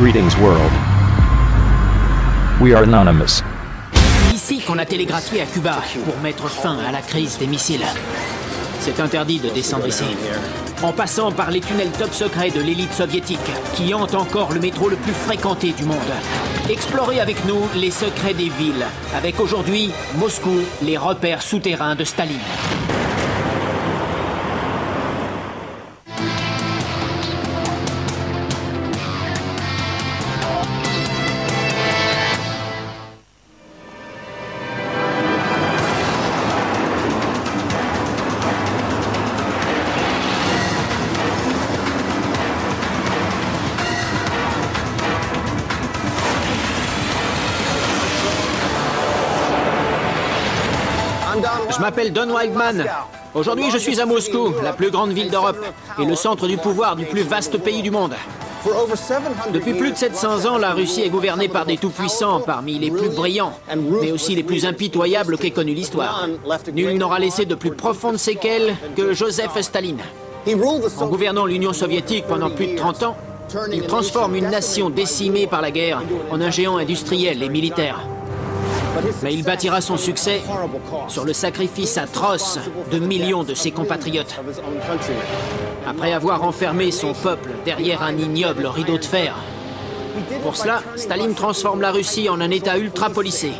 Greetings world. We are anonymous. Ici qu'on a télégraphié à Cuba pour mettre fin à la crise des missiles. C'est interdit de descendre ici. En passant par les tunnels top secrets de l'élite soviétique, qui hante encore le métro le plus fréquenté du monde. Explorez avec nous les secrets des villes, avec aujourd'hui, Moscou, les repères souterrains de Staline. Je m'appelle Don Wildman. Aujourd'hui, je suis à Moscou, la plus grande ville d'Europe, et le centre du pouvoir du plus vaste pays du monde. Depuis plus de 700 ans, la Russie est gouvernée par des tout-puissants, parmi les plus brillants, mais aussi les plus impitoyables qu'ait connu l'histoire. Nul n'aura laissé de plus profondes séquelles que Joseph Staline. En gouvernant l'Union soviétique pendant plus de 30 ans, il transforme une nation décimée par la guerre en un géant industriel et militaire. Mais il bâtira son succès sur le sacrifice atroce de millions de ses compatriotes. Après avoir enfermé son peuple derrière un ignoble rideau de fer. Pour cela, Staline transforme la Russie en un État ultra-policé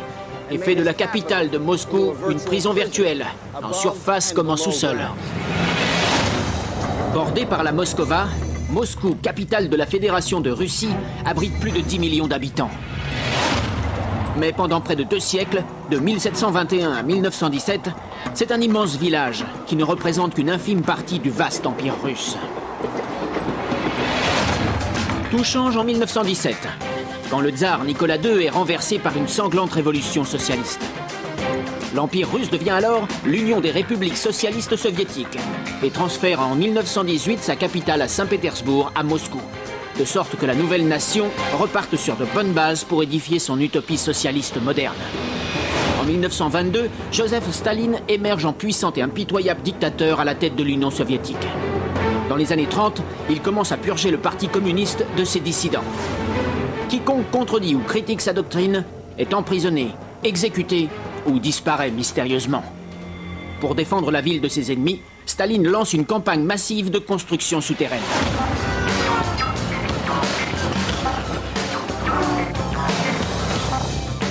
et fait de la capitale de Moscou une prison virtuelle, en surface comme en sous-sol. Bordée par la Moskova, Moscou, capitale de la Fédération de Russie, abrite plus de 10 millions d'habitants. Mais pendant près de 2 siècles, de 1721 à 1917, c'est un immense village qui ne représente qu'une infime partie du vaste empire russe. Tout change en 1917, quand le tsar Nicolas II est renversé par une sanglante révolution socialiste. L'empire russe devient alors l'Union des républiques socialistes soviétiques et transfère en 1918 sa capitale à Saint-Pétersbourg, à Moscou. De sorte que la nouvelle nation reparte sur de bonnes bases pour édifier son utopie socialiste moderne. En 1922, Joseph Staline émerge en puissant et impitoyable dictateur à la tête de l'Union soviétique. Dans les années 30, il commence à purger le parti communiste de ses dissidents. Quiconque contredit ou critique sa doctrine est emprisonné, exécuté ou disparaît mystérieusement. Pour défendre la ville de ses ennemis, Staline lance une campagne massive de construction souterraine.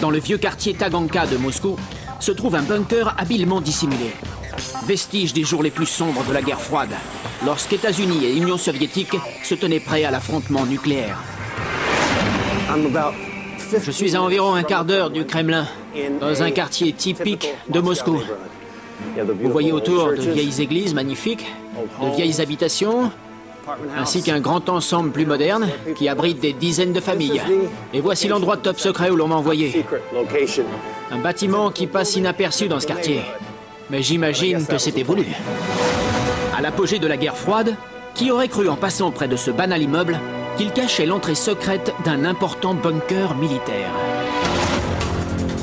Dans le vieux quartier Taganka de Moscou, se trouve un bunker habilement dissimulé. Vestige des jours les plus sombres de la guerre froide, lorsqu'États-Unis et Union soviétique se tenaient prêts à l'affrontement nucléaire. Je suis à environ un quart d'heure du Kremlin, dans un quartier typique de Moscou. Vous voyez autour de vieilles églises magnifiques, de vieilles habitations, ainsi qu'un grand ensemble plus moderne qui abrite des dizaines de familles. Et voici l'endroit top secret où l'on m'a envoyé. Un bâtiment qui passe inaperçu dans ce quartier. Mais j'imagine que c'était voulu. À l'apogée de la guerre froide, qui aurait cru en passant près de ce banal immeuble qu'il cachait l'entrée secrète d'un important bunker militaire?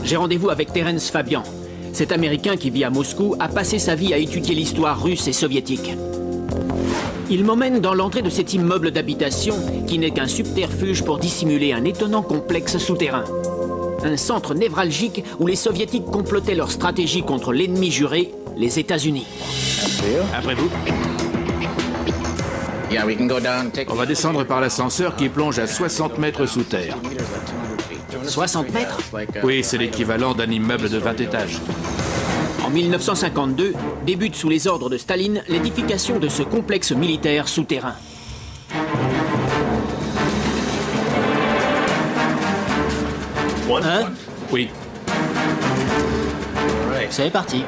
J'ai rendez-vous avec Terence Fabian. Cet Américain qui vit à Moscou a passé sa vie à étudier l'histoire russe et soviétique. Il m'emmène dans l'entrée de cet immeuble d'habitation qui n'est qu'un subterfuge pour dissimuler un étonnant complexe souterrain. Un centre névralgique où les soviétiques complotaient leur stratégie contre l'ennemi juré, les États-Unis. Après vous. On va descendre par l'ascenseur qui plonge à 60 mètres sous terre. 60 mètres? Oui, c'est l'équivalent d'un immeuble de 20 étages. En 1952, débute sous les ordres de Staline l'édification de ce complexe militaire souterrain. Hein? Oui. C'est parti.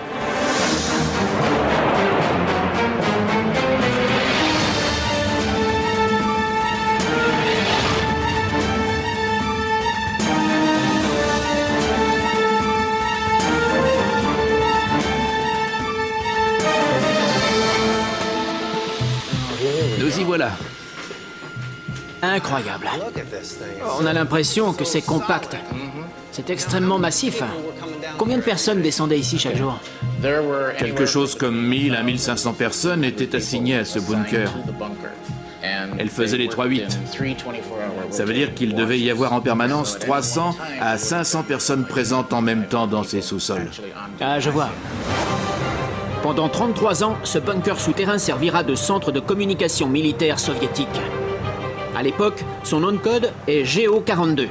Nous y voilà. Incroyable. On a l'impression que c'est compact. C'est extrêmement massif. Combien de personnes descendaient ici chaque jour? Quelque chose comme 1000 à 1500 personnes étaient assignées à ce bunker. Elle faisait les 3-8. Ça veut dire qu'il devait y avoir en permanence 300 à 500 personnes présentes en même temps dans ces sous-sols. Ah, je vois. Pendant 33 ans, ce bunker souterrain servira de centre de communication militaire soviétique. À l'époque, son nom de code est GO-42.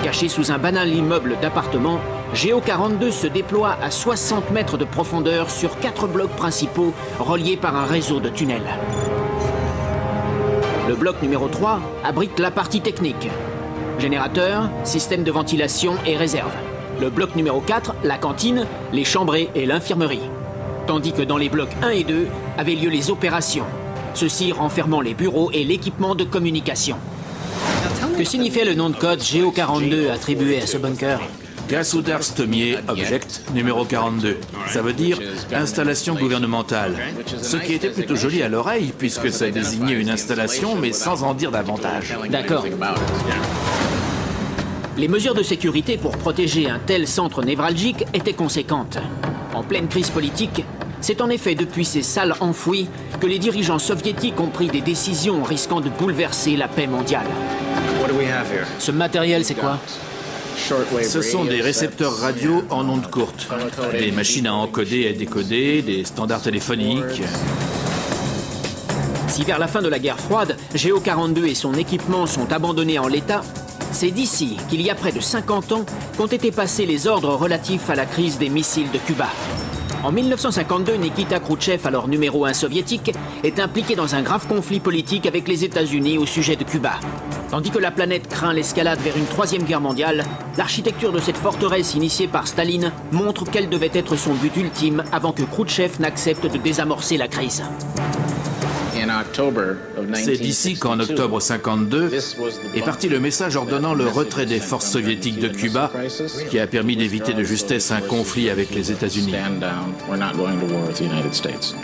Caché sous un banal immeuble d'appartements, GO-42 se déploie à 60 mètres de profondeur sur 4 blocs principaux reliés par un réseau de tunnels. Le bloc numéro 3 abrite la partie technique. Générateur, système de ventilation et réserve. Le bloc numéro 4, la cantine, les chambrées et l'infirmerie. Tandis que dans les blocs 1 et 2 avaient lieu les opérations. Ceux-ci renfermant les bureaux et l'équipement de communication. Que signifiait le nom de code GO-42 attribué à ce bunker? Gasudarstvoye Object numéro 42. Ça veut dire installation gouvernementale. Ce qui était plutôt joli à l'oreille puisque ça désignait une installation mais sans en dire davantage. D'accord. Les mesures de sécurité pour protéger un tel centre névralgique étaient conséquentes. En pleine crise politique, c'est en effet depuis ces salles enfouies que les dirigeants soviétiques ont pris des décisions risquant de bouleverser la paix mondiale. Ce matériel, c'est quoi? Ce sont des récepteurs radio en ondes courtes, des machines à encoder et décoder, des standards téléphoniques. Si vers la fin de la guerre froide, GO-42 et son équipement sont abandonnés en l'état, c'est d'ici qu'il y a près de 50 ans qu'ont été passés les ordres relatifs à la crise des missiles de Cuba. En 1952, Nikita Khrouchtchev, alors numéro 1 soviétique, est impliqué dans un grave conflit politique avec les États-Unis au sujet de Cuba. Tandis que la planète craint l'escalade vers une troisième guerre mondiale, l'architecture de cette forteresse initiée par Staline montre quel devait être son but ultime avant que Khrouchtchev n'accepte de désamorcer la crise. C'est d'ici qu'en octobre 52 est parti le message ordonnant le retrait des forces soviétiques de Cuba, qui a permis d'éviter de justesse un conflit avec les États-Unis.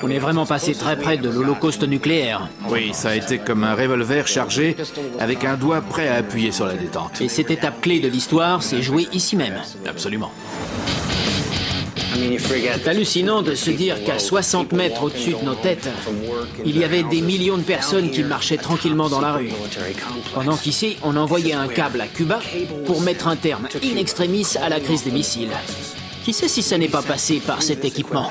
On est vraiment passé très près de l'holocauste nucléaire. Oui, ça a été comme un revolver chargé avec un doigt prêt à appuyer sur la détente. Et cette étape clé de l'histoire s'est jouée ici même. Absolument. C'est hallucinant de se dire qu'à 60 mètres au-dessus de nos têtes, il y avait des millions de personnes qui marchaient tranquillement dans la rue. Pendant qu'ici, on envoyait un câble à Cuba pour mettre un terme in extremis à la crise des missiles. Qui sait si ça n'est pas passé par cet équipement?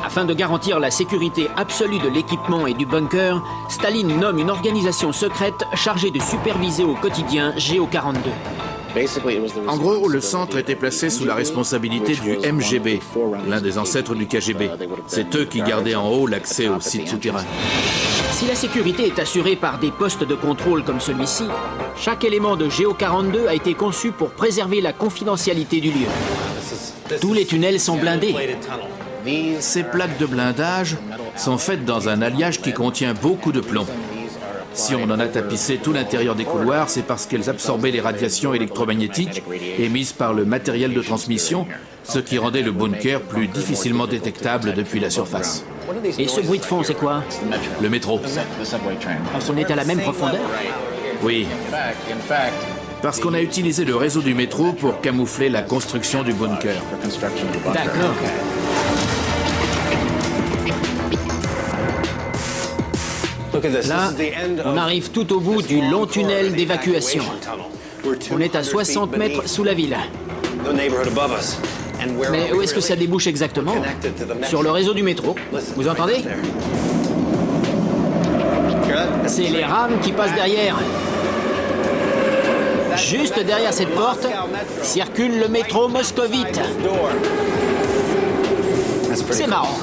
Afin de garantir la sécurité absolue de l'équipement et du bunker, Staline nomme une organisation secrète chargée de superviser au quotidien GO-42. En gros, le centre était placé sous la responsabilité du MGB, l'un des ancêtres du KGB. C'est eux qui gardaient en haut l'accès au site souterrain. Si la sécurité est assurée par des postes de contrôle comme celui-ci, chaque élément de GO-42 a été conçu pour préserver la confidentialité du lieu. Tous les tunnels sont blindés. Ces plaques de blindage sont faites dans un alliage qui contient beaucoup de plomb. Si on en a tapissé tout l'intérieur des couloirs, c'est parce qu'elles absorbaient les radiations électromagnétiques émises par le matériel de transmission, ce qui rendait le bunker plus difficilement détectable depuis la surface. Et ce bruit de fond, c'est quoi? Le métro. On est à la même profondeur? Oui. Parce qu'on a utilisé le réseau du métro pour camoufler la construction du bunker. D'accord. Là, on arrive tout au bout du long tunnel d'évacuation. On est à 60 mètres sous la ville. Mais où est-ce que ça débouche exactement? Sur le réseau du métro. Vous entendez? C'est les rames qui passent derrière. Juste derrière cette porte, circule le métro moscovite. C'est marrant.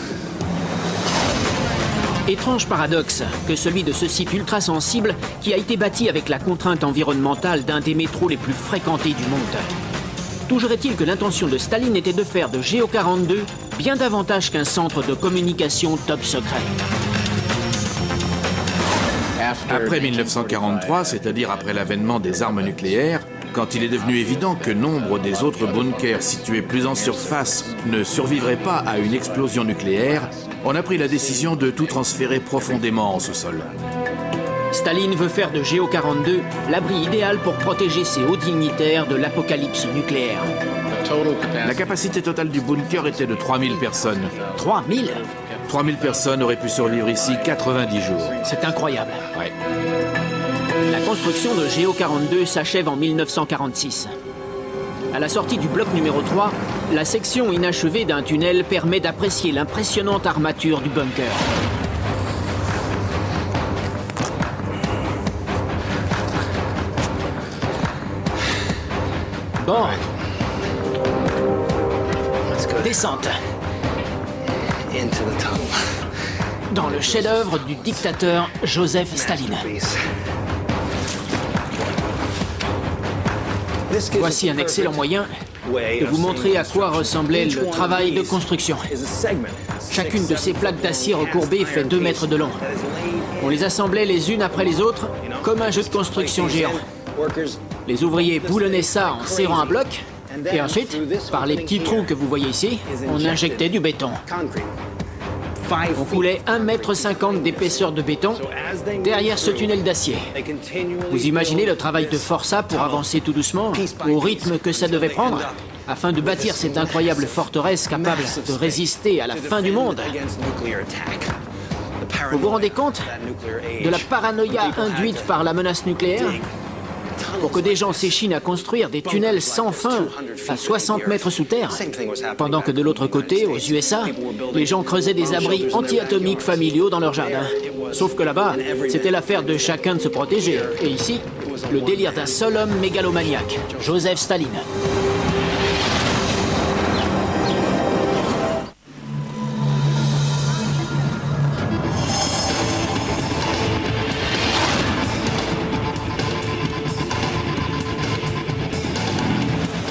Étrange paradoxe que celui de ce site ultra sensible qui a été bâti avec la contrainte environnementale d'un des métros les plus fréquentés du monde. Toujours est-il que l'intention de Staline était de faire de GO-42 bien davantage qu'un centre de communication top secret. Après 1943, c'est-à-dire après l'avènement des armes nucléaires, quand il est devenu évident que nombre des autres bunkers situés plus en surface ne survivraient pas à une explosion nucléaire, on a pris la décision de tout transférer profondément en sous-sol. Staline veut faire de GO-42 l'abri idéal pour protéger ses hauts dignitaires de l'apocalypse nucléaire. La capacité totale du bunker était de 3000 personnes. 3000? 3000 personnes auraient pu survivre ici 90 jours. C'est incroyable. Ouais. La construction de Géo 42 s'achève en 1946. À la sortie du bloc numéro 3, la section inachevée d'un tunnel permet d'apprécier l'impressionnante armature du bunker. Bon. Descente. Dans le chef-d'œuvre du dictateur Joseph Staline. Voici un excellent moyen de vous montrer à quoi ressemblait le travail de construction. Chacune de ces plaques d'acier recourbées fait 2 mètres de long. On les assemblait les unes après les autres, comme un jeu de construction géant. Les ouvriers boulonnaient ça en serrant un bloc, et ensuite, par les petits trous que vous voyez ici, on injectait du béton. On coulait 1,50 m d'épaisseur de béton derrière ce tunnel d'acier. Vous imaginez le travail de forçat pour avancer tout doucement, au rythme que ça devait prendre, afin de bâtir cette incroyable forteresse capable de résister à la fin du monde. Vous vous rendez compte de la paranoïa induite par la menace nucléaire? Pour que des gens s'échinent à construire des tunnels sans fin à 60 mètres sous terre, pendant que de l'autre côté, aux USA, les gens creusaient des abris anti-atomiques familiaux dans leur jardin. Sauf que là-bas, c'était l'affaire de chacun de se protéger. Et ici, le délire d'un seul homme mégalomaniaque, Joseph Staline.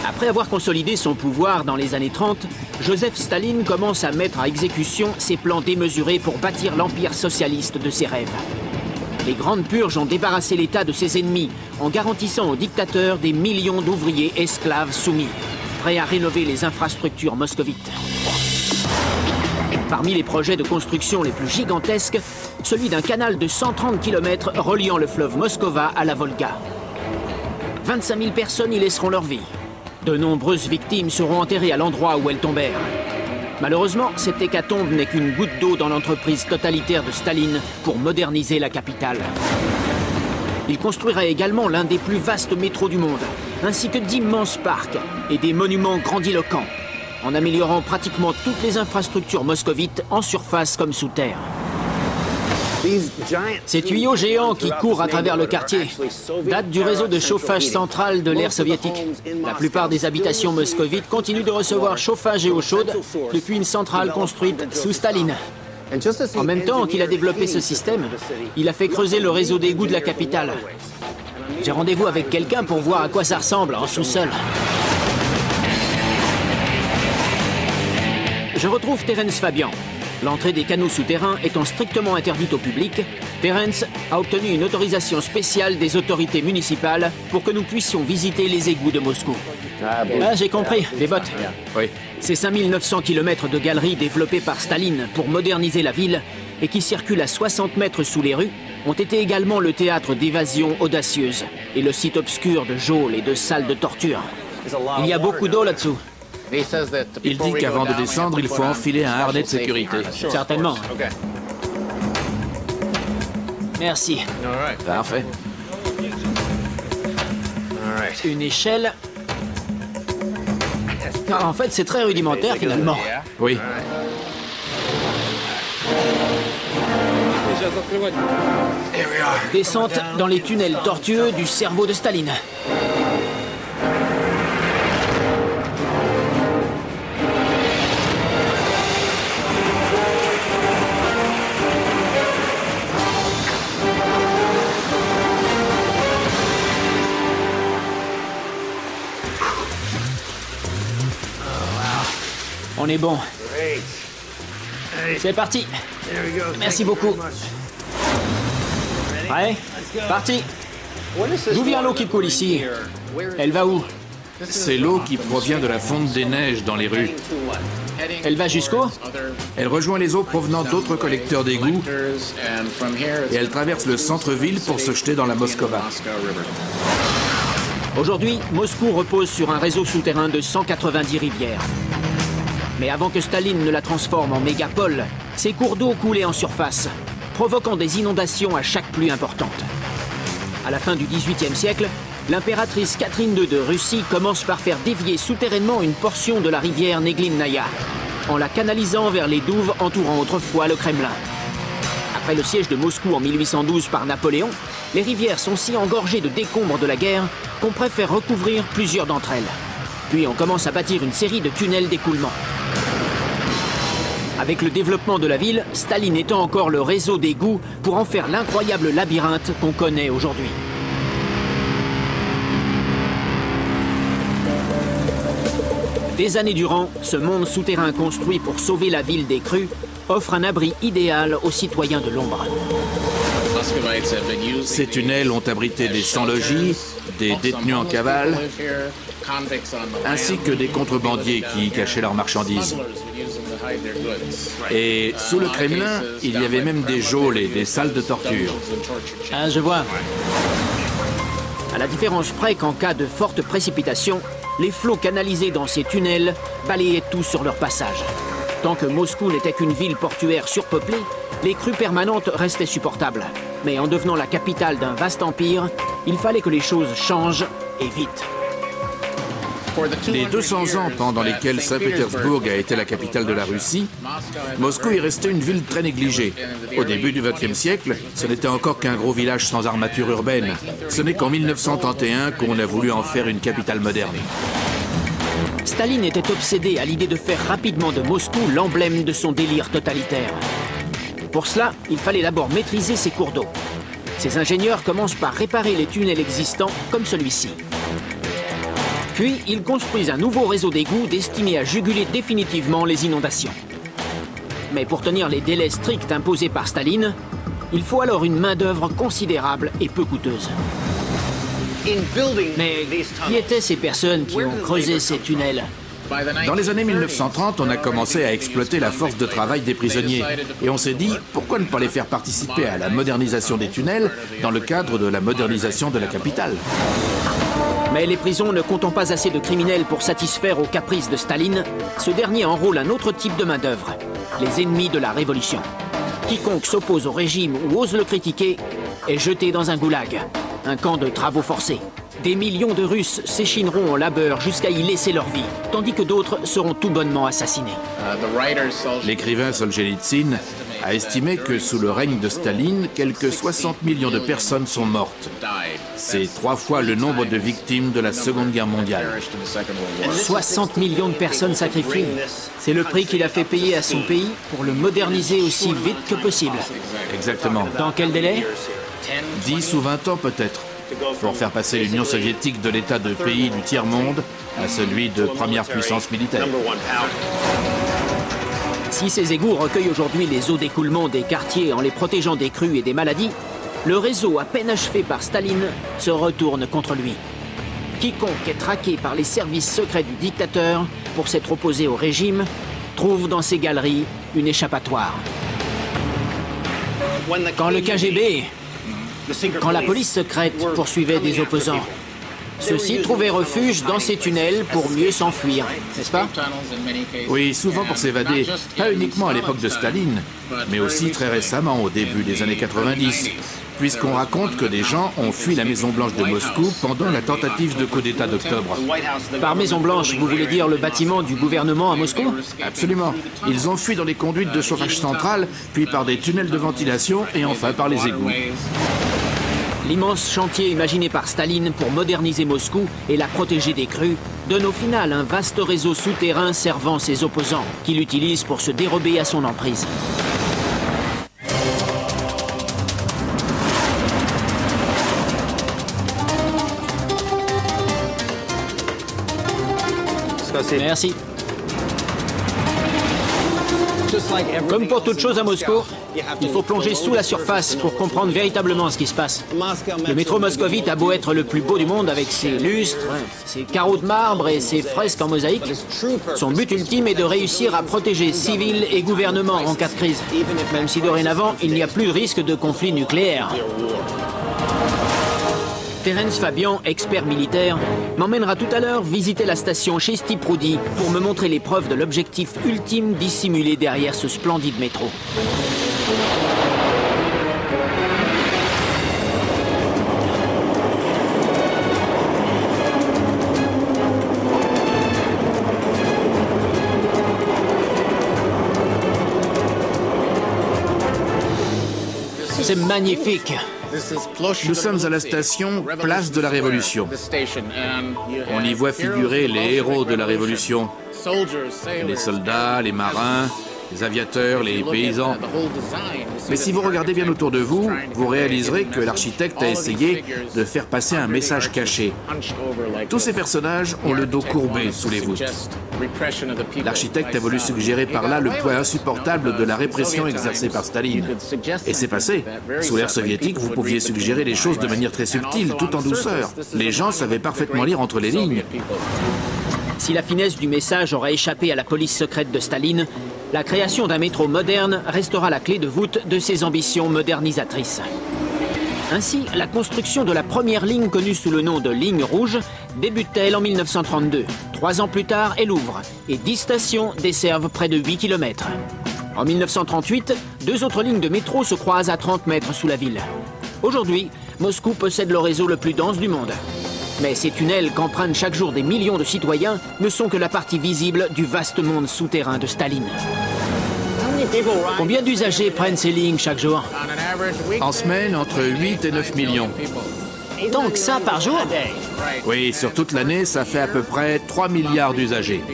Après avoir consolidé son pouvoir dans les années 30, Joseph Staline commence à mettre à exécution ses plans démesurés pour bâtir l'empire socialiste de ses rêves. Les grandes purges ont débarrassé l'État de ses ennemis en garantissant au dictateur des millions d'ouvriers esclaves soumis, prêts à rénover les infrastructures moscovites. Parmi les projets de construction les plus gigantesques, celui d'un canal de 130 km reliant le fleuve Moskova à la Volga. 25 000 personnes y laisseront leur vie. De nombreuses victimes seront enterrées à l'endroit où elles tombèrent. Malheureusement, cette hécatombe n'est qu'une goutte d'eau dans l'entreprise totalitaire de Staline pour moderniser la capitale. Il construira également l'un des plus vastes métros du monde, ainsi que d'immenses parcs et des monuments grandiloquents, en améliorant pratiquement toutes les infrastructures moscovites en surface comme sous terre. Ces tuyaux géants qui courent à travers le quartier datent du réseau de chauffage central de l'ère soviétique. La plupart des habitations moscovites continuent de recevoir chauffage et eau chaude depuis une centrale construite sous Staline. En même temps qu'il a développé ce système, il a fait creuser le réseau d'égouts de la capitale. J'ai rendez-vous avec quelqu'un pour voir à quoi ça ressemble en sous-sol. Je retrouve Terence Fabian. L'entrée des canaux souterrains étant strictement interdite au public, Terence a obtenu une autorisation spéciale des autorités municipales pour que nous puissions visiter les égouts de Moscou. Ah, j'ai compris, les bottes. Oui. Ces 5900 km de galeries développées par Staline pour moderniser la ville et qui circulent à 60 mètres sous les rues ont été également le théâtre d'évasions audacieuses et le site obscur de geôles et de salles de torture. Il y a beaucoup d'eau là-dessous. Il dit qu'avant de descendre, il faut enfiler un harnais de sécurité. Certainement. Merci. Parfait. Une échelle. En fait, c'est très rudimentaire finalement. Oui. Descente dans les tunnels tortueux du cerveau de Staline. On est bon. C'est parti. Merci beaucoup. Ouais, parti. D'où vient l'eau qui coule ici? Elle va où? C'est l'eau qui provient de la fonte des neiges dans les rues. Elle va jusqu'où? Elle rejoint les eaux provenant d'autres collecteurs d'égouts et elle traverse le centre-ville pour se jeter dans la Moskova. Aujourd'hui, Moscou repose sur un réseau souterrain de 190 rivières. Mais avant que Staline ne la transforme en mégapole, ces cours d'eau coulaient en surface, provoquant des inondations à chaque pluie importante. À la fin du XVIIIe siècle, l'impératrice Catherine II de Russie commence par faire dévier souterrainement une portion de la rivière Neglin-Naya, en la canalisant vers les douves entourant autrefois le Kremlin. Après le siège de Moscou en 1812 par Napoléon, les rivières sont si engorgées de décombres de la guerre qu'on préfère recouvrir plusieurs d'entre elles. Puis on commence à bâtir une série de tunnels d'écoulement. Avec le développement de la ville, Staline étend encore le réseau d'égouts pour en faire l'incroyable labyrinthe qu'on connaît aujourd'hui. Des années durant, ce monde souterrain construit pour sauver la ville des crues offre un abri idéal aux citoyens de l'ombre. Ces tunnels ont abrité des sans-logis, des détenus en cavale, ainsi que des contrebandiers qui y cachaient leurs marchandises. Et sous le Kremlin, il y avait même des geôles et des salles de torture. Ah, je vois. À la différence près qu'en cas de forte précipitation, les flots canalisés dans ces tunnels balayaient tout sur leur passage. Tant que Moscou n'était qu'une ville portuaire surpeuplée, les crues permanentes restaient supportables. Mais en devenant la capitale d'un vaste empire, il fallait que les choses changent, et vite. Les 200 ans pendant lesquels Saint-Pétersbourg a été la capitale de la Russie, Moscou est resté une ville très négligée. Au début du XXe siècle, ce n'était encore qu'un gros village sans armature urbaine. Ce n'est qu'en 1931 qu'on a voulu en faire une capitale moderne. Staline était obsédé à l'idée de faire rapidement de Moscou l'emblème de son délire totalitaire. Pour cela, il fallait d'abord maîtriser ses cours d'eau. Ses ingénieurs commencent par réparer les tunnels existants, comme celui-ci. Puis, ils construisent un nouveau réseau d'égouts destiné à juguler définitivement les inondations. Mais pour tenir les délais stricts imposés par Staline, il faut alors une main-d'œuvre considérable et peu coûteuse. Mais qui étaient ces personnes qui ont creusé ces tunnels ? Dans les années 1930, on a commencé à exploiter la force de travail des prisonniers. Et on s'est dit, pourquoi ne pas les faire participer à la modernisation des tunnels dans le cadre de la modernisation de la capitale ? Mais les prisons ne comptant pas assez de criminels pour satisfaire aux caprices de Staline, ce dernier enrôle un autre type de main-d'œuvre, les ennemis de la révolution. Quiconque s'oppose au régime ou ose le critiquer est jeté dans un goulag, un camp de travaux forcés. Des millions de Russes s'échineront en labeur jusqu'à y laisser leur vie, tandis que d'autres seront tout bonnement assassinés. L'écrivain Solzhenitsyn a estimé que sous le règne de Staline, quelques 60 millions de personnes sont mortes. C'est 3 fois le nombre de victimes de la Seconde Guerre mondiale. 60 millions de personnes sacrifiées. C'est le prix qu'il a fait payer à son pays pour le moderniser aussi vite que possible. Exactement. Dans quel délai ? 10 ou 20 ans peut-être, pour faire passer l'Union soviétique de l'état de pays du tiers-monde à celui de première puissance militaire. Si ces égouts recueillent aujourd'hui les eaux d'écoulement des quartiers en les protégeant des crues et des maladies, le réseau à peine achevé par Staline se retourne contre lui. Quiconque est traqué par les services secrets du dictateur pour s'être opposé au régime trouve dans ces galeries une échappatoire. Quand le KGB, quand la police secrète poursuivait des opposants, ceux-ci trouvaient refuge dans ces tunnels pour mieux s'enfuir, n'est-ce pas? Oui, souvent pour s'évader, pas uniquement à l'époque de Staline, mais aussi très récemment, au début des années 90, puisqu'on raconte que des gens ont fui la Maison-Blanche de Moscou pendant la tentative de coup d'État d'octobre. Par Maison-Blanche, vous voulez dire le bâtiment du gouvernement à Moscou? Absolument. Ils ont fui dans les conduites de chauffage central, puis par des tunnels de ventilation et enfin par les égouts. L'immense chantier imaginé par Staline pour moderniser Moscou et la protéger des crues donne au final un vaste réseau souterrain servant ses opposants, qu'il utilise pour se dérober à son emprise. Merci. Comme pour toute chose à Moscou, il faut plonger sous la surface pour comprendre véritablement ce qui se passe. Le métro moscovite a beau être le plus beau du monde avec ses lustres, ses carreaux de marbre et ses fresques en mosaïque, son but ultime est de réussir à protéger civils et gouvernements en cas de crise, même si dorénavant il n'y a plus de risque de conflit nucléaire. Terence Fabian, expert militaire, m'emmènera tout à l'heure visiter la station Chesty Proudy pour me montrer les preuves de l'objectif ultime dissimulé derrière ce splendide métro. C'est magnifique. Nous sommes à la station Place de la Révolution. On y voit figurer les héros de la Révolution. Les soldats, les marins, les aviateurs, les paysans. Mais si vous regardez bien autour de vous, vous réaliserez que l'architecte a essayé de faire passer un message caché. Tous ces personnages ont le dos courbé sous les voûtes. L'architecte a voulu suggérer par là le poids insupportable de la répression exercée par Staline. Et c'est passé. Sous l'ère soviétique, vous pouviez suggérer les choses de manière très subtile, tout en douceur. Les gens savaient parfaitement lire entre les lignes. Si la finesse du message aura échappé à la police secrète de Staline, la création d'un métro moderne restera la clé de voûte de ses ambitions modernisatrices. Ainsi, la construction de la première ligne connue sous le nom de ligne rouge débute-t-elle en 1932. 3 ans plus tard, elle ouvre et 10 stations desservent près de 8 km. En 1938, 2 autres lignes de métro se croisent à 30 mètres sous la ville. Aujourd'hui, Moscou possède le réseau le plus dense du monde. Mais ces tunnels qu'empruntent chaque jour des millions de citoyens ne sont que la partie visible du vaste monde souterrain de Staline. Combien d'usagers prennent ces lignes chaque jour? En semaine, entre 8 et 9 millions. Tant que ça par jour? Oui, sur toute l'année, ça fait à peu près 3 milliards d'usagers.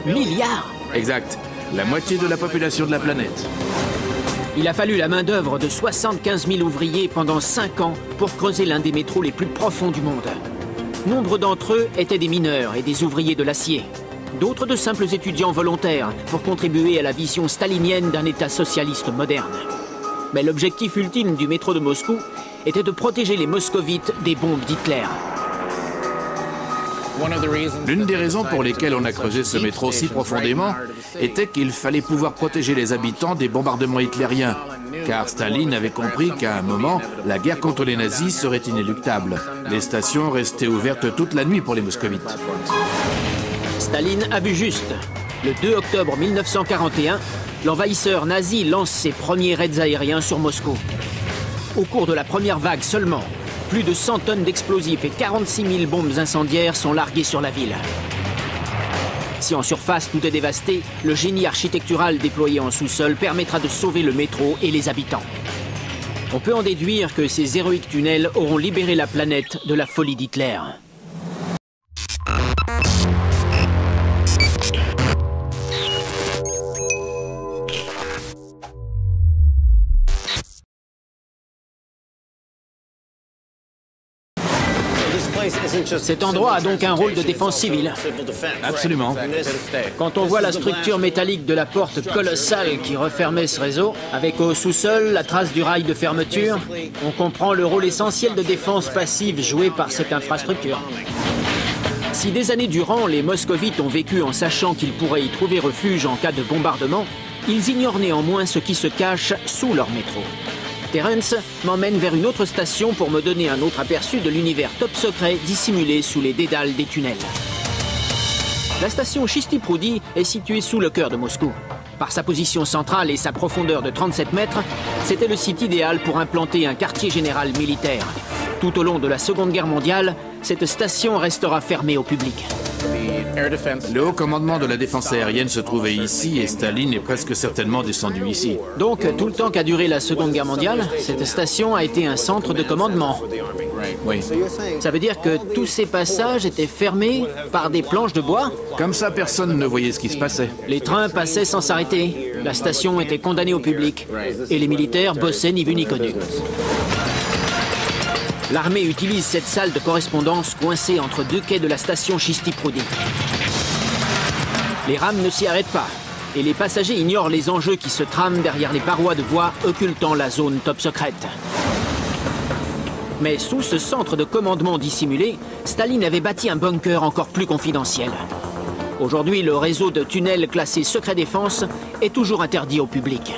Milliards? Exact. La moitié de la population de la planète. Il a fallu la main-d'œuvre de 75 000 ouvriers pendant 5 ans pour creuser l'un des métros les plus profonds du monde. Nombre d'entre eux étaient des mineurs et des ouvriers de l'acier. D'autres de simples étudiants volontaires pour contribuer à la vision stalinienne d'un État socialiste moderne. Mais l'objectif ultime du métro de Moscou était de protéger les moscovites des bombes d'Hitler. L'une des raisons pour lesquelles on a creusé ce métro si profondément était qu'il fallait pouvoir protéger les habitants des bombardements hitlériens. Car Staline avait compris qu'à un moment, la guerre contre les nazis serait inéluctable. Les stations restaient ouvertes toute la nuit pour les moscovites. Staline a vu juste. Le 2 octobre 1941, l'envahisseur nazi lance ses premiers raids aériens sur Moscou. Au cours de la première vague seulement, plus de 100 tonnes d'explosifs et 46 000 bombes incendiaires sont larguées sur la ville. Si en surface tout est dévasté, le génie architectural déployé en sous-sol permettra de sauver le métro et les habitants. On peut en déduire que ces héroïques tunnels auront libéré la planète de la folie d'Hitler. Cet endroit a donc un rôle de défense civile. Absolument. Quand on voit la structure métallique de la porte colossale qui refermait ce réseau, avec au sous-sol la trace du rail de fermeture, on comprend le rôle essentiel de défense passive joué par cette infrastructure. Si des années durant, les moscovites ont vécu en sachant qu'ils pourraient y trouver refuge en cas de bombardement, ils ignorent néanmoins ce qui se cache sous leur métro. Terence m'emmène vers une autre station pour me donner un autre aperçu de l'univers top secret dissimulé sous les dédales des tunnels. La station Chesty Proudy est située sous le cœur de Moscou. Par sa position centrale et sa profondeur de 37 mètres, c'était le site idéal pour implanter un quartier général militaire. Tout au long de la Seconde Guerre mondiale, cette station restera fermée au public. Le haut commandement de la défense aérienne se trouvait ici et Staline est presque certainement descendu ici. Donc, tout le temps qu'a duré la Seconde Guerre mondiale, cette station a été un centre de commandement. Oui. Ça veut dire que tous ces passages étaient fermés par des planches de bois? Comme ça, personne ne voyait ce qui se passait. Les trains passaient sans s'arrêter. La station était condamnée au public. Et les militaires bossaient ni vu ni connu. L'armée utilise cette salle de correspondance coincée entre 2 quais de la station Chesty Proudy. Les rames ne s'y arrêtent pas, et les passagers ignorent les enjeux qui se trament derrière les parois de bois occultant la zone top secrète. Mais sous ce centre de commandement dissimulé, Staline avait bâti un bunker encore plus confidentiel. Aujourd'hui, le réseau de tunnels classés secret défense est toujours interdit au public.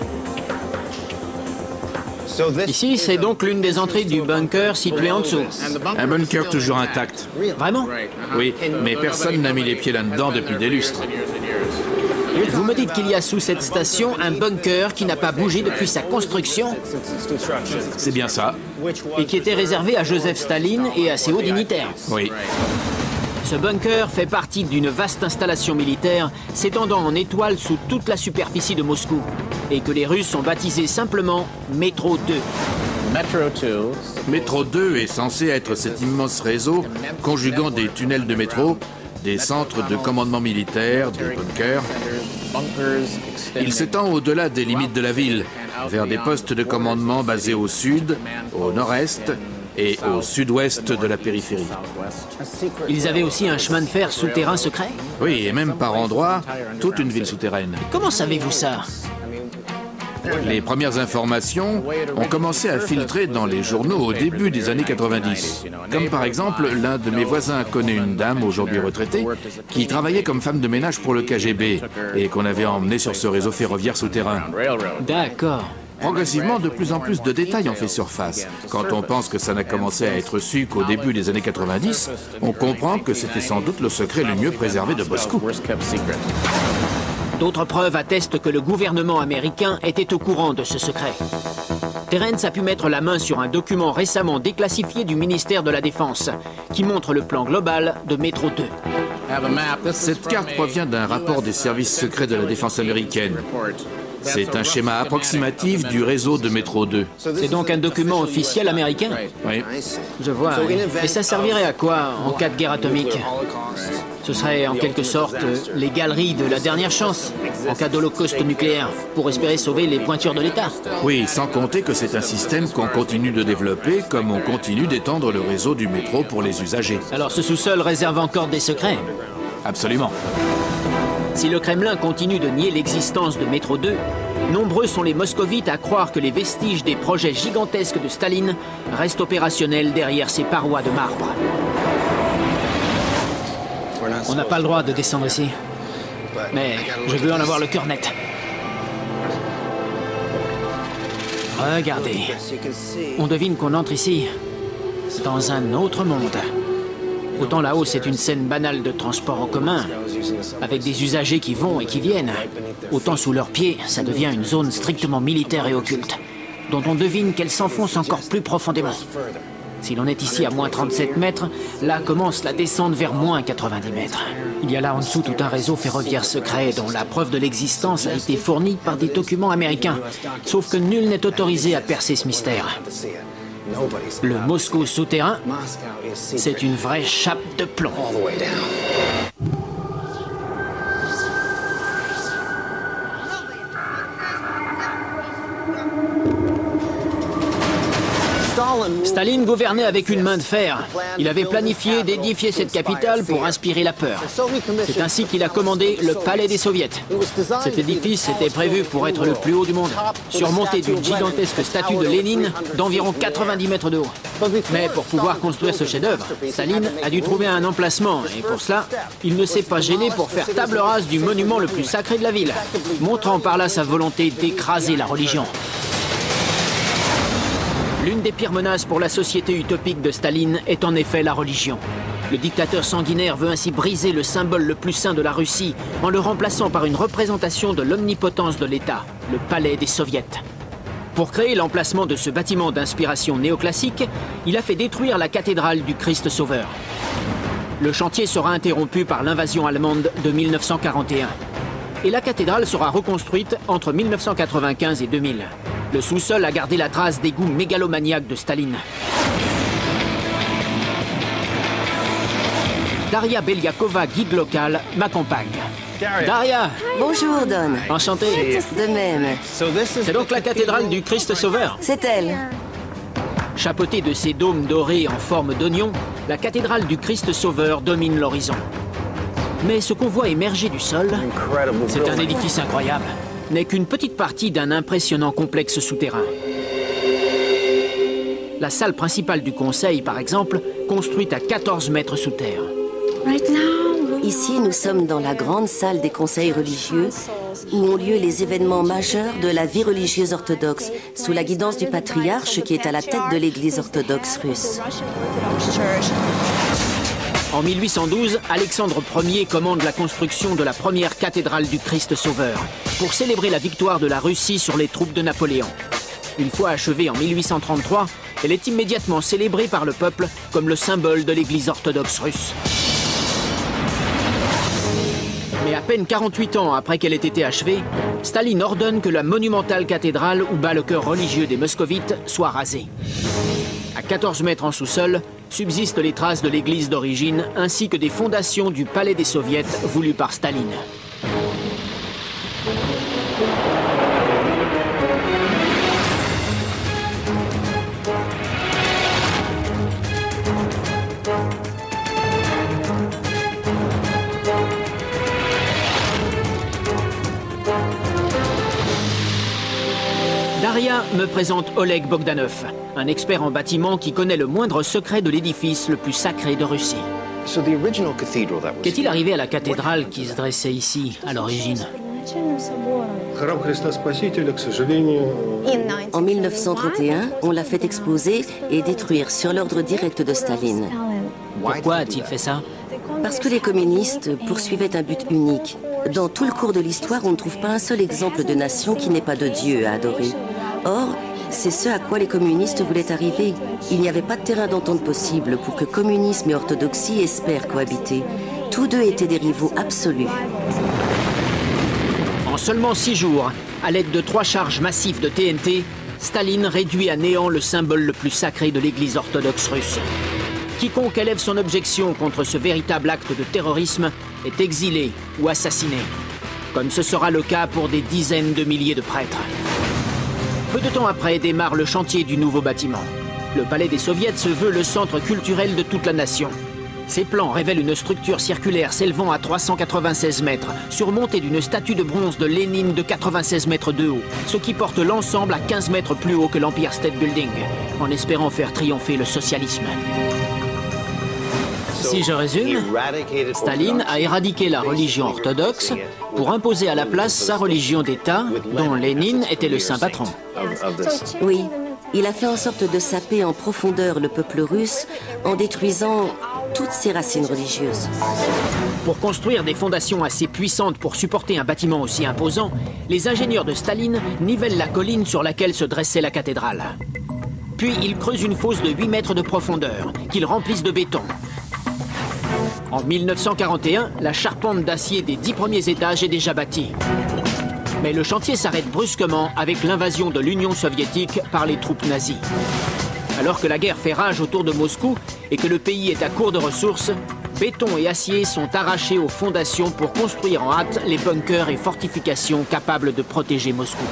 Ici, c'est donc l'une des entrées du bunker situé en dessous. Un bunker toujours intact. Vraiment? Oui, mais personne n'a mis les pieds là-dedans depuis des lustres. Vous me dites qu'il y a sous cette station un bunker qui n'a pas bougé depuis sa construction C'est bien ça. et qui était réservé à Joseph Staline et à ses hauts dignitaires. Oui. Ce bunker fait partie d'une vaste installation militaire s'étendant en étoile sous toute la superficie de Moscou et que les Russes ont baptisé simplement Métro 2. Métro 2 est censé être cet immense réseau conjuguant des tunnels de métro, des centres de commandement militaire, des bunkers. Il s'étend au-delà des limites de la ville, vers des postes de commandement basés au sud, au nord-est et au sud-ouest de la périphérie. Ils avaient aussi un chemin de fer souterrain secret? Oui, et même par endroits, toute une ville souterraine. Comment savez-vous ça? Les premières informations ont commencé à filtrer dans les journaux au début des années 90. Comme par exemple, l'un de mes voisins connaît une dame, aujourd'hui retraitée, qui travaillait comme femme de ménage pour le KGB et qu'on avait emmenée sur ce réseau ferroviaire souterrain. D'accord. Progressivement, de plus en plus de détails ont fait surface. Quand on pense que ça n'a commencé à être su qu'au début des années 90, on comprend que c'était sans doute le secret le mieux préservé de Moscou. D'autres preuves attestent que le gouvernement américain était au courant de ce secret. Terence a pu mettre la main sur un document récemment déclassifié du ministère de la Défense, qui montre le plan global de Métro 2. Cette carte provient d'un rapport des services secrets de la défense américaine. C'est un schéma approximatif du réseau de Métro 2. C'est donc un document officiel américain? Oui. Je vois. Et ça servirait à quoi en cas de guerre atomique? Ce serait en quelque sorte les galeries de la dernière chance en cas d'holocauste nucléaire pour espérer sauver les pointures de l'État. Oui, sans compter que c'est un système qu'on continue de développer comme on continue d'étendre le réseau du métro pour les usagers. Alors ce sous-sol réserve encore des secrets? Absolument. Si le Kremlin continue de nier l'existence de Métro 2, nombreux sont les moscovites à croire que les vestiges des projets gigantesques de Staline restent opérationnels derrière ces parois de marbre. On n'a pas le droit de descendre ici. Mais je veux en avoir le cœur net. Regardez. On devine qu'on entre ici dans un autre monde. Autant là-haut, c'est une scène banale de transport en commun, avec des usagers qui vont et qui viennent. Autant sous leurs pieds, ça devient une zone strictement militaire et occulte, dont on devine qu'elle s'enfonce encore plus profondément. Si l'on est ici à moins 37 mètres, là commence la descente vers moins 90 mètres. Il y a là en dessous tout un réseau ferroviaire secret dont la preuve de l'existence a été fournie par des documents américains. Sauf que nul n'est autorisé à percer ce mystère. Le Moscou souterrain, c'est une vraie chape de plomb. Staline gouvernait avec une main de fer. Il avait planifié d'édifier cette capitale pour inspirer la peur. C'est ainsi qu'il a commandé le Palais des Soviets. Cet édifice était prévu pour être le plus haut du monde, surmonté d'une gigantesque statue de Lénine d'environ 90 mètres de haut. Mais pour pouvoir construire ce chef-d'œuvre, Staline a dû trouver un emplacement, et pour cela, il ne s'est pas gêné pour faire table rase du monument le plus sacré de la ville, montrant par là sa volonté d'écraser la religion. L'une des pires menaces pour la société utopique de Staline est en effet la religion. Le dictateur sanguinaire veut ainsi briser le symbole le plus saint de la Russie en le remplaçant par une représentation de l'omnipotence de l'État, le Palais des Soviets. Pour créer l'emplacement de ce bâtiment d'inspiration néoclassique, il a fait détruire la cathédrale du Christ Sauveur. Le chantier sera interrompu par l'invasion allemande de 1941. Et la cathédrale sera reconstruite entre 1995 et 2000. Le sous-sol a gardé la trace des goûts mégalomaniaques de Staline. Daria Beliakova, guide local, m'accompagne. Daria! Bonjour, Don. Enchanté. De même. C'est donc la cathédrale du Christ Sauveur. C'est elle. Chapeautée de ses dômes dorés en forme d'oignon, la cathédrale du Christ Sauveur domine l'horizon. Mais ce qu'on voit émerger du sol, c'est un édifice incroyable, n'est qu'une petite partie d'un impressionnant complexe souterrain. La salle principale du conseil, par exemple, construite à 14 mètres sous terre. Ici, nous sommes dans la grande salle des conseils religieux où ont lieu les événements majeurs de la vie religieuse orthodoxe, sous la guidance du patriarche qui est à la tête de l'Église orthodoxe russe. En 1812, Alexandre Ier commande la construction de la première cathédrale du Christ Sauveur pour célébrer la victoire de la Russie sur les troupes de Napoléon. Une fois achevée en 1833, elle est immédiatement célébrée par le peuple comme le symbole de l'Église orthodoxe russe. Mais à peine 48 ans après qu'elle ait été achevée, Staline ordonne que la monumentale cathédrale où bat le cœur religieux des moscovites soit rasée. À 14 mètres en sous-sol, subsistent les traces de l'église d'origine ainsi que des fondations du palais des soviets voulu par Staline. Daria me présente Oleg Bogdanov, un expert en bâtiment qui connaît le moindre secret de l'édifice le plus sacré de Russie. Qu'est-il arrivé à la cathédrale qui se dressait ici, à l'origine? En 1931, on l'a fait exploser et détruire sur l'ordre direct de Staline. Pourquoi a-t-il fait ça? Parce que les communistes poursuivaient un but unique. Dans tout le cours de l'histoire, on ne trouve pas un seul exemple de nation qui n'ait pas de Dieu à adorer. Or, c'est ce à quoi les communistes voulaient arriver. Il n'y avait pas de terrain d'entente possible pour que communisme et orthodoxie espèrent cohabiter. Tous deux étaient des rivaux absolus. En seulement 6 jours, à l'aide de 3 charges massives de TNT, Staline réduit à néant le symbole le plus sacré de l'Église orthodoxe russe. Quiconque élève son objection contre ce véritable acte de terrorisme est exilé ou assassiné, comme ce sera le cas pour des dizaines de milliers de prêtres. Peu de temps après démarre le chantier du nouveau bâtiment. Le palais des soviets se veut le centre culturel de toute la nation. Ses plans révèlent une structure circulaire s'élevant à 396 mètres, surmontée d'une statue de bronze de Lénine de 96 mètres de haut, ce qui porte l'ensemble à 15 mètres plus haut que l'Empire State Building, en espérant faire triompher le socialisme. Si je résume, Staline a éradiqué la religion orthodoxe pour imposer à la place sa religion d'État, dont Lénine était le saint patron. Oui, il a fait en sorte de saper en profondeur le peuple russe en détruisant toutes ses racines religieuses. Pour construire des fondations assez puissantes pour supporter un bâtiment aussi imposant, les ingénieurs de Staline nivellent la colline sur laquelle se dressait la cathédrale. Puis ils creusent une fosse de 8 mètres de profondeur, qu'ils remplissent de béton. En 1941, la charpente d'acier des 10 premiers étages est déjà bâtie. Mais le chantier s'arrête brusquement avec l'invasion de l'Union soviétique par les troupes nazies. Alors que la guerre fait rage autour de Moscou et que le pays est à court de ressources, béton et acier sont arrachés aux fondations pour construire en hâte les bunkers et fortifications capables de protéger Moscou.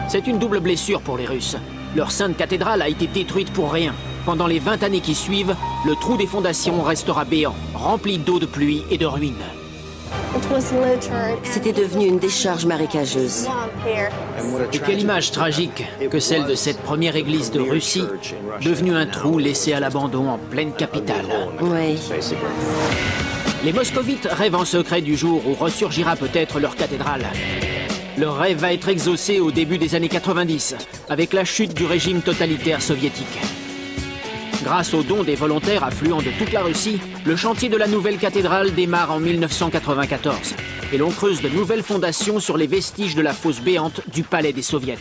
C'est une double blessure pour les Russes. Leur sainte cathédrale a été détruite pour rien. Pendant les 20 années qui suivent, le trou des fondations restera béant, rempli d'eau de pluie et de ruines. C'était devenu une décharge marécageuse. Et quelle image tragique que celle de cette première église de Russie, devenue un trou laissé à l'abandon en pleine capitale. Oui. Les moscovites rêvent en secret du jour où ressurgira peut-être leur cathédrale. Leur rêve va être exaucé au début des années 90, avec la chute du régime totalitaire soviétique. Grâce aux dons des volontaires affluents de toute la Russie, le chantier de la nouvelle cathédrale démarre en 1994 et l'on creuse de nouvelles fondations sur les vestiges de la fosse béante du palais des soviets.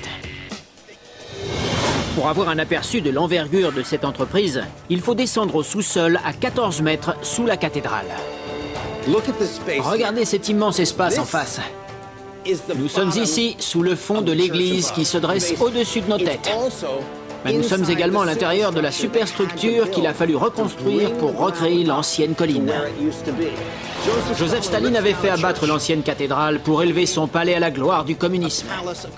Pour avoir un aperçu de l'envergure de cette entreprise, il faut descendre au sous-sol à 14 mètres sous la cathédrale. Regardez cet immense espace en face. Nous sommes ici sous le fond de l'église qui se dresse au-dessus de nos têtes. Mais nous sommes également à l'intérieur de la superstructure qu'il a fallu reconstruire pour recréer l'ancienne colline. Joseph Staline avait fait abattre l'ancienne cathédrale pour élever son palais à la gloire du communisme.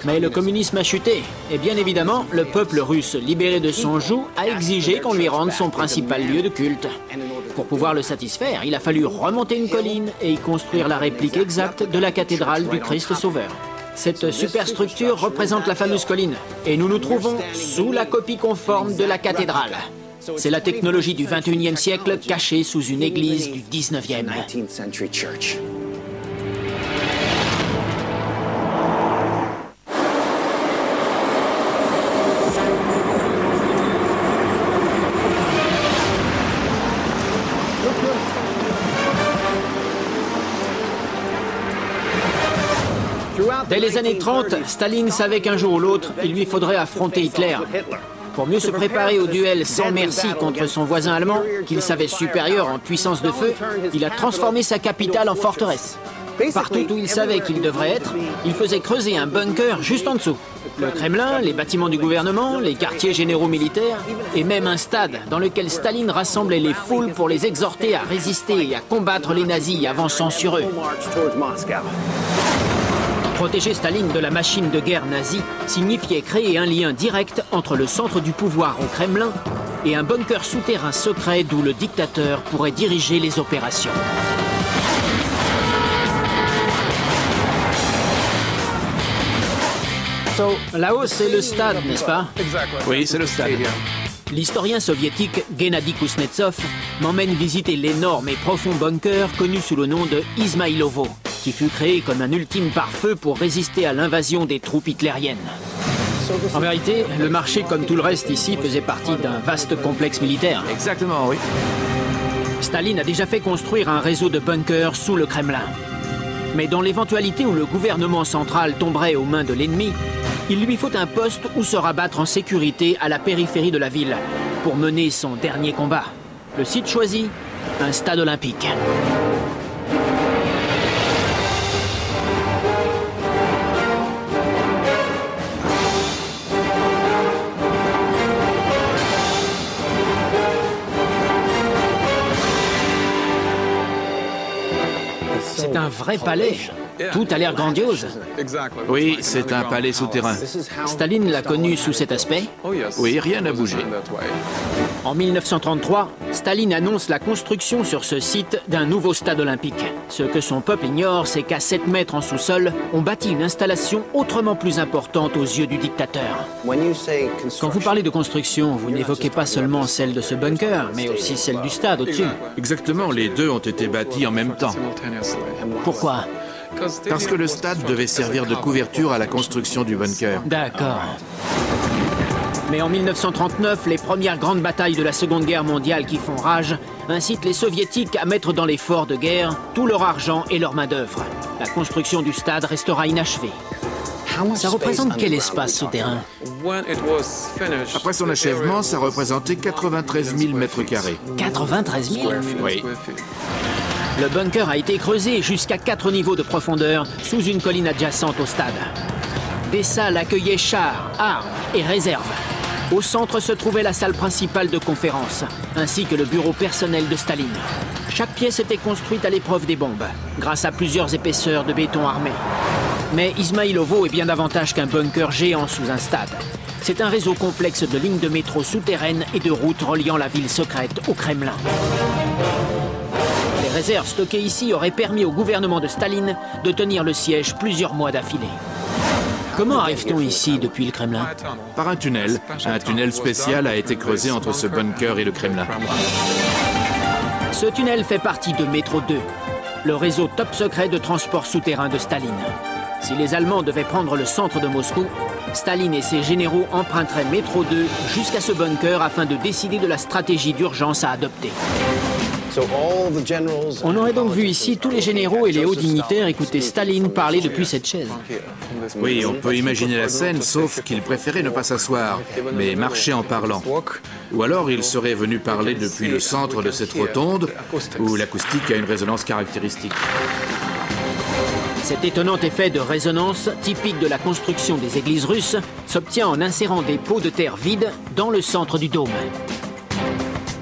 Mais le communisme a chuté, et bien évidemment, le peuple russe libéré de son joug a exigé qu'on lui rende son principal lieu de culte. Pour pouvoir le satisfaire, il a fallu remonter une colline et y construire la réplique exacte de la cathédrale du Christ Sauveur. Cette superstructure représente la fameuse colline, et nous nous trouvons sous la copie conforme de la cathédrale. C'est la technologie du XXIe siècle cachée sous une église du XIXe. Dès les années 30, Staline savait qu'un jour ou l'autre, il lui faudrait affronter Hitler. Pour mieux se préparer au duel sans merci contre son voisin allemand, qu'il savait supérieur en puissance de feu, il a transformé sa capitale en forteresse. Partout où il savait qu'il devrait être, il faisait creuser un bunker juste en dessous. Le Kremlin, les bâtiments du gouvernement, les quartiers généraux militaires, et même un stade dans lequel Staline rassemblait les foules pour les exhorter à résister et à combattre les nazis avançant sur eux. Protéger Staline de la machine de guerre nazie signifiait créer un lien direct entre le centre du pouvoir au Kremlin et un bunker souterrain secret d'où le dictateur pourrait diriger les opérations. Là-haut, c'est le stade, n'est-ce pas? Oui, c'est le stade. L'historien soviétique Gennady Kuznetsov m'emmène visiter l'énorme et profond bunker connu sous le nom de Izmaïlovo, qui fut créé comme un ultime pare-feu pour résister à l'invasion des troupes hitlériennes. En vérité, le marché, comme tout le reste ici, faisait partie d'un vaste complexe militaire. Exactement, oui. Staline a déjà fait construire un réseau de bunkers sous le Kremlin. Mais dans l'éventualité où le gouvernement central tomberait aux mains de l'ennemi, il lui faut un poste où se rabattre en sécurité à la périphérie de la ville pour mener son dernier combat. Le site choisi, un stade olympique. C'est un vrai palais. Tout a l'air grandiose. Oui, c'est un palais souterrain. Staline l'a connu sous cet aspect. Oui, rien n'a bougé. En 1933, Staline annonce la construction sur ce site d'un nouveau stade olympique. Ce que son peuple ignore, c'est qu'à 7 mètres en sous-sol, on bâtit une installation autrement plus importante aux yeux du dictateur. Quand vous parlez de construction, vous n'évoquez pas seulement celle de ce bunker, mais aussi celle du stade au-dessus. Exactement, les deux ont été bâtis en même temps. Pourquoi ? Parce que le stade devait servir de couverture à la construction du bunker. D'accord. Mais en 1939, les premières grandes batailles de la Seconde Guerre mondiale qui font rage incitent les Soviétiques à mettre dans les forts de guerre tout leur argent et leur main-d'œuvre. La construction du stade restera inachevée. Ça représente quel espace souterrain? Après son achèvement, ça représentait 93 000 mètres carrés. 93 000? Oui. Le bunker a été creusé jusqu'à 4 niveaux de profondeur sous une colline adjacente au stade. Des salles accueillaient chars, armes et réserves. Au centre se trouvait la salle principale de conférence, ainsi que le bureau personnel de Staline. Chaque pièce était construite à l'épreuve des bombes, grâce à plusieurs épaisseurs de béton armé. Mais Izmaïlovo est bien davantage qu'un bunker géant sous un stade. C'est un réseau complexe de lignes de métro souterraines et de routes reliant la ville secrète au Kremlin. Les réserves stockées ici auraient permis au gouvernement de Staline de tenir le siège plusieurs mois d'affilée. Comment arrive-t-on ici depuis le Kremlin? Par un tunnel. Un tunnel spécial a été creusé entre ce bunker et le Kremlin. Ce tunnel fait partie de Métro 2, le réseau top secret de transport souterrain de Staline. Si les Allemands devaient prendre le centre de Moscou, Staline et ses généraux emprunteraient Métro 2 jusqu'à ce bunker afin de décider de la stratégie d'urgence à adopter. On aurait donc vu ici tous les généraux et les hauts dignitaires écouter Staline parler depuis cette chaise. Oui, on peut imaginer la scène, sauf qu'il préférait ne pas s'asseoir, mais marcher en parlant. Ou alors il serait venu parler depuis le centre de cette rotonde, où l'acoustique a une résonance caractéristique. Cet étonnant effet de résonance, typique de la construction des églises russes, s'obtient en insérant des pots de terre vides dans le centre du dôme.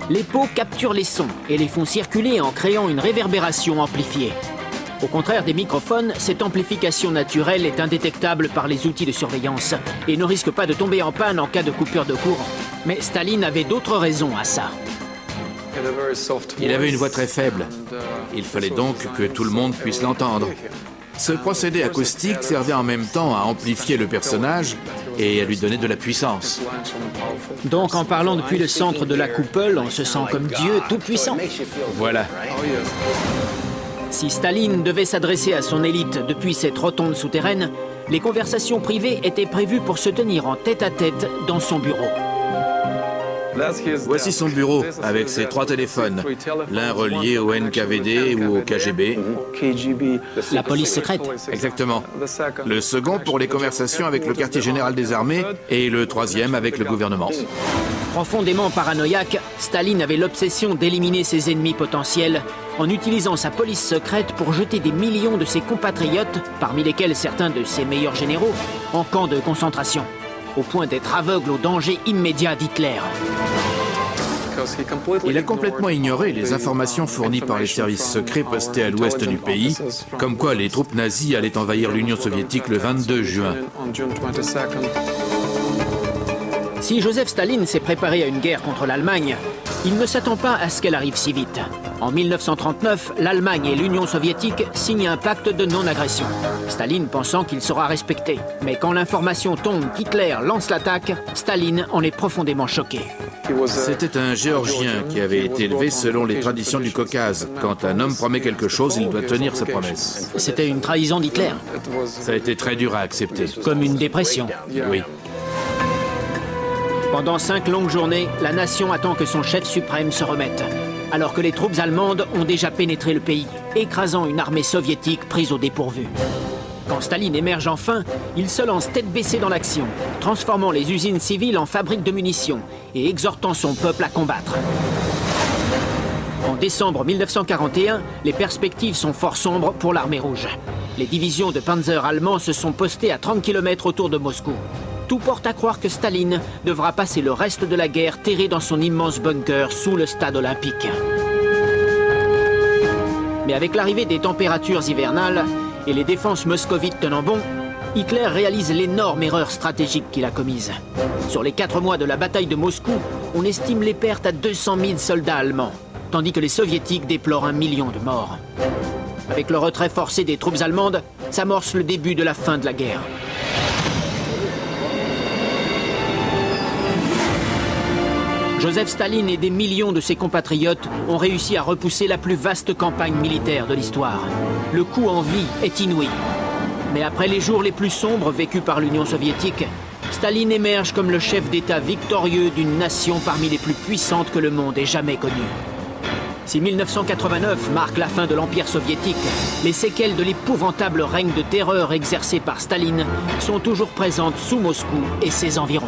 Les pots capturent les sons et les font circuler en créant une réverbération amplifiée. Au contraire des microphones, cette amplification naturelle est indétectable par les outils de surveillance et ne risque pas de tomber en panne en cas de coupure de courant. Mais Staline avait d'autres raisons à ça. Il avait une voix très faible. Il fallait donc que tout le monde puisse l'entendre. Ce procédé acoustique servait en même temps à amplifier le personnage et à lui donner de la puissance. Donc en parlant depuis le centre de la coupole, on se sent comme Dieu tout-puissant. Voilà. Si Staline devait s'adresser à son élite depuis cette rotonde souterraine, les conversations privées étaient prévues pour se tenir en tête-à-tête dans son bureau. Voici son bureau avec ses 3 téléphones, l'un relié au NKVD ou au KGB. La police secrète. Exactement. Le second pour les conversations avec le quartier général des armées et le 3e avec le gouvernement. Profondément paranoïaque, Staline avait l'obsession d'éliminer ses ennemis potentiels en utilisant sa police secrète pour jeter des millions de ses compatriotes, parmi lesquels certains de ses meilleurs généraux, en camp de concentration, au point d'être aveugle au danger immédiat d'Hitler. Il a complètement ignoré les informations fournies par les services secrets postés à l'ouest du pays, comme quoi les troupes nazies allaient envahir l'Union soviétique le 22 juin. Si Joseph Staline s'est préparé à une guerre contre l'Allemagne, il ne s'attend pas à ce qu'elle arrive si vite. En 1939, l'Allemagne et l'Union soviétique signent un pacte de non-agression. Staline pensant qu'il sera respecté. Mais quand l'information tombe qu'Hitler lance l'attaque, Staline en est profondément choqué. C'était un Géorgien qui avait été élevé selon les traditions du Caucase. Quand un homme promet quelque chose, il doit tenir sa promesse. C'était une trahison d'Hitler. Ça a été très dur à accepter. Comme une dépression. Oui. Pendant 5 longues journées, la nation attend que son chef suprême se remette, alors que les troupes allemandes ont déjà pénétré le pays, écrasant une armée soviétique prise au dépourvu. Quand Staline émerge enfin, il se lance tête baissée dans l'action, transformant les usines civiles en fabriques de munitions et exhortant son peuple à combattre. En décembre 1941, les perspectives sont fort sombres pour l'armée rouge. Les divisions de panzer allemands se sont postées à 30 km autour de Moscou. Tout porte à croire que Staline devra passer le reste de la guerre terré dans son immense bunker sous le stade olympique. Mais avec l'arrivée des températures hivernales et les défenses moscovites tenant bon, Hitler réalise l'énorme erreur stratégique qu'il a commise. Sur les 4 mois de la bataille de Moscou, on estime les pertes à 200 000 soldats allemands, tandis que les soviétiques déplorent 1 million de morts. Avec le retrait forcé des troupes allemandes, s'amorce le début de la fin de la guerre. Joseph Staline et des millions de ses compatriotes ont réussi à repousser la plus vaste campagne militaire de l'histoire. Le coût en vie est inouï. Mais après les jours les plus sombres vécus par l'Union soviétique, Staline émerge comme le chef d'État victorieux d'une nation parmi les plus puissantes que le monde ait jamais connues. Si 1989 marque la fin de l'Empire soviétique, les séquelles de l'épouvantable règne de terreur exercé par Staline sont toujours présentes sous Moscou et ses environs.